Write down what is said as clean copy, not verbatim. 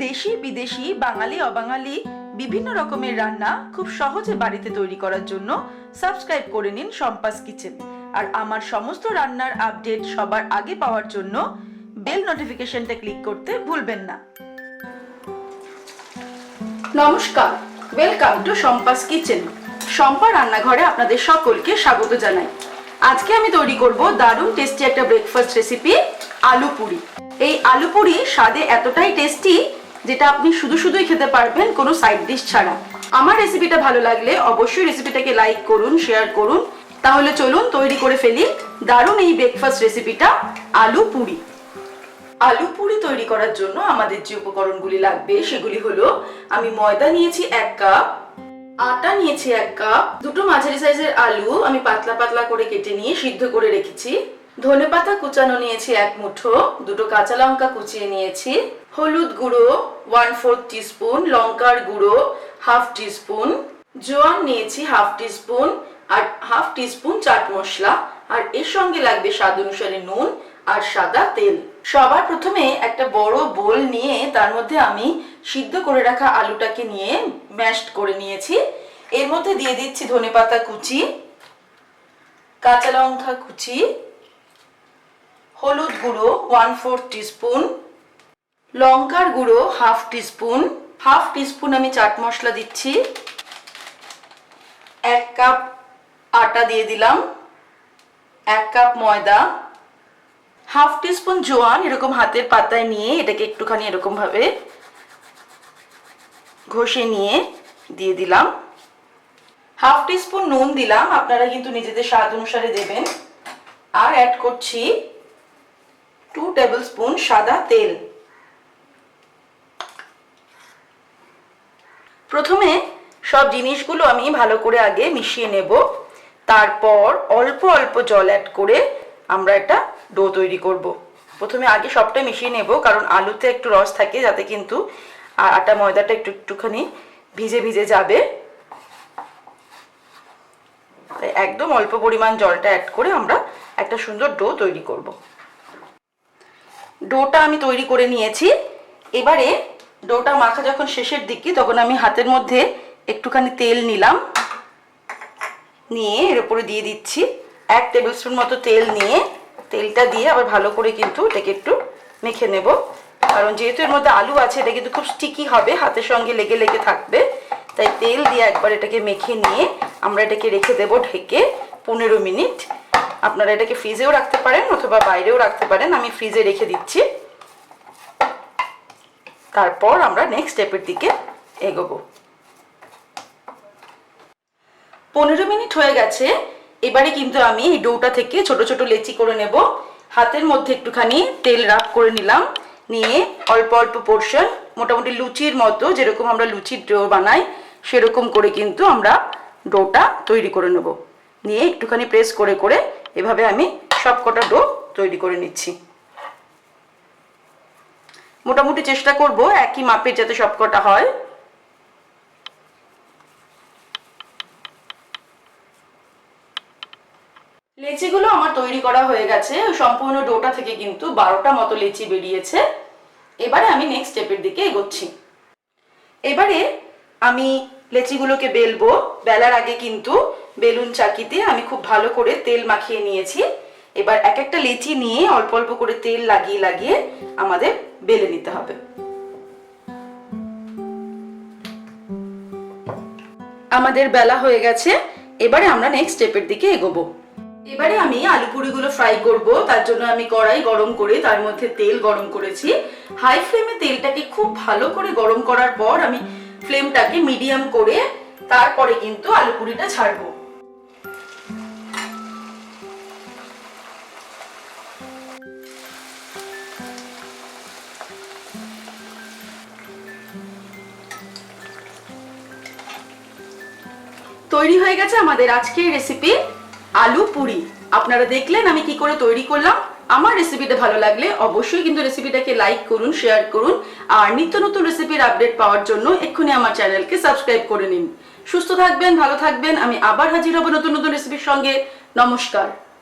দেশি বিদেশি বাঙালি অবাঙালি বিভিন্ন রকমের রান্না খুব সহজে বাড়িতে তৈরি করার জন্য সাবস্ক্রাইব করে নিন শম্পাস কিচেন। আর আমার সমস্ত রান্নার আপডেট সবার আগে পাওয়ার জন্য বেল নোটিফিকেশনটা ক্লিক করতে ভুলবেন না। নমস্কার, welcome to Shampa's kitchen. Shampa রান্নাঘরে আপনাদের সকলকে স্বাগত জানাই। আজকে আমি তৈরি করব দারুণ টেস্টি একটা ব্রেকফাস্ট রেসিপি, আলু পুরি। এই আলু পুরি স্বাদে এতটাই টেস্টি যেটা আপনি শুধুই খেতে পারবেন কোনো সাইড ডিশ ছাড়া। আমার রেসিপিটা ভালো লাগলে অবশ্যই রেসিপিটাকে লাইক করুন, শেয়ার করুন। তাহলে চলুন তৈরি করে ফেলি দারুণ এই ব্রেকফাস্ট রেসিপিটা, আলু পুরি। আলু পুরি তৈরি করার জন্য আমাদের যে উপকরণগুলি লাগবে সেগুলি হলো, আমি ময়দা নিয়েছি 1 কাপ, আটা নিয়েছি 1 কাপ, দুটো মাঝারি সাইজের আলু আমি পাতলা পাতলা করে কেটে নিয়ে সিদ্ধ করে রেখেছি, ধনেপাতা কুচানো নিয়েছি 1 মুঠো, দুটো কাঁচা লঙ্কা কুচিয়ে নিয়েছি, হলুদ গুঁড়ো 1/4 টিস্পুন, লঙ্কার গুঁড়ো 1/2 টিস্পুন, জোয়ান নিয়েছি 1/2 টিস্পুন, আর 1/2 টিস্পুন চাট মশলা, আর এর সঙ্গে লাগবে স্বাদ অনুসারে নুন আর সাদা তেল। সবার প্রথমে একটা বড় বোল নিয়ে তার মধ্যে আমি সিদ্ধ করে রাখা আলুটাকে নিয়ে ম্যাশড করে নিয়েছি। এর মধ্যে দিয়ে দিচ্ছি ধনেপাতা কুচি, কাঁচা লঙ্কা কুচি, হলুদ গুঁড়ো 1/4 টিস্পুন, লঙ্কার গুঁড়ো 1/2 টিস্পুন, 1/2 টিস্পুন আমি চাট মশলা দিচ্ছি, 1 কাপ আটা দিয়ে দিলাম, 1 কাপ ময়দা, 1/2 টিস্পুন জোয়ান এরকম হাতের পাতায় নিয়ে এটাকে একটুখানি এরকম ভাবে ঘষে নিয়ে দিয়ে দিলাম, 1/2 টিস্পুন নুন দিলাম, আপনারা কিন্তু নিজেদের স্বাদ অনুসারে দেবেন, আর অ্যাড করছি 2 টেবিলস্পুন সাদা তেল। প্রথমে সব জিনিসগুলো আমি ভালো করে আগে মিশিয়ে নেব, তারপর অল্প অল্প জল অ্যাড করে আমরা একটা ডো তৈরি করব। প্রথমে আগে সবটা মিশিয়ে নেব, কারণ আলুতে একটু রস থাকে, যাতে কিন্তু আটা ময়দাটা একটুখানি ভিজে ভিজে যাবে। তাই একদম অল্প পরিমাণ জলটা অ্যাড করে আমরা একটা সুন্দর ডো তৈরি করব। ডোটা আমি তৈরি করে নিয়েছি। এবারে ডোটা মাখা যখন শেষের দিকে, তখন আমি হাতের মধ্যে একটুখানি তেল নিলাম, নিয়ে এর উপরে দিয়ে দিচ্ছি 1 টেবিলস্পুন মতো তেল, নিয়ে তেলটা দিয়ে আবার ভালো করে কিন্তু এটাকে একটু মেখে নেব, কারণ যেহেতু এর মধ্যে আলু আছে এটা কিন্তু খুব স্টিকি হবে, হাতের সঙ্গে লেগে লেগে থাকবে। তাই তেল দিয়ে একবার এটাকে মেখে নিয়ে আমরা এটাকে রেখে দেব ঢেকে 15 মিনিট। আপনারা এটাকে ফ্রিজেও রাখতে পারেন অথবা বাইরেও রাখতে পারেন, আমি ফ্রিজে রেখে দিচ্ছি। তারপর আমরা নেক্সট স্টেপের দিকে এগোবো। 15 মিনিট হয়ে গেছে। এবারে কিন্তু আমি এই ডোটা থেকে ছোট ছোট লেচি করে নেব। হাতের মধ্যে একটুখানি তেল রাব করে নিলাম, নিয়ে অল্প অল্প পোর্শন, মোটামুটি লুচির মতো, যেরকম আমরা লুচির ডো বানাই সেরকম করে কিন্তু আমরা ডোটা তৈরি করে নেব। নিয়ে একটুখানি প্রেস করে করে এভাবে আমি সবকটা ডো তৈরি করে নিচ্ছি। মোটামুটি চেষ্টা করব একই মাপের যাতে সবকটা হয়। লেচিগুলো আমার তৈরি করা হয়ে গেছে। সম্পূর্ণ ডোটা থেকে কিন্তু 12টা মতো লেচি বেরিয়েছে। এবারে আমি নেক্সট স্টেপের দিকে এগোচ্ছি। এবারে আমি লেচিগুলোকে বেলবো। বেলার আগে কিন্তু বেলুন চাকিতে আমি খুব ভালো করে তেল মাখিয়ে নিয়েছি। এবার এক একটা লেচি নিয়ে অল্প অল্প করে তেল লাগিয়ে লাগিয়ে আমাদের বেলে নিতে হবে। আমাদের বেলা হয়ে গেছে। এবারে আমরা নেক্সট স্টেপের দিকে এগোবো। এবারে আমি আলু পুরিগুলো ফ্রাই করব। তার জন্য আমি কড়াই গরম করে তার মধ্যে তেল গরম করেছি। হাই ফ্লেমে তেলটাকে খুব ভালো করে গরম করার পর আমি ফ্লেমটাকে মিডিয়াম করে তারপরে কিন্তু আলু পুরিটা ছাড়বো। তৈরি হয়ে গেছে আমাদের আজকের রেসিপি, আলু পুরি। আপনারা দেখলেন আমি কি করে তৈরি করলাম। আমার রেসিপিটা ভালো লাগলে অবশ্যই কিন্তু রেসিপিটাকে লাইক করুন, শেয়ার করুন, আর নিত্য নতুন রেসিপির আপডেট পাওয়ার জন্য এক্ষুনি আমার চ্যানেলকে সাবস্ক্রাইব করে নিন। সুস্থ থাকবেন, ভালো থাকবেন। আমি আবার হাজির হব নতুন নতুন রেসিপির সঙ্গে। নমস্কার।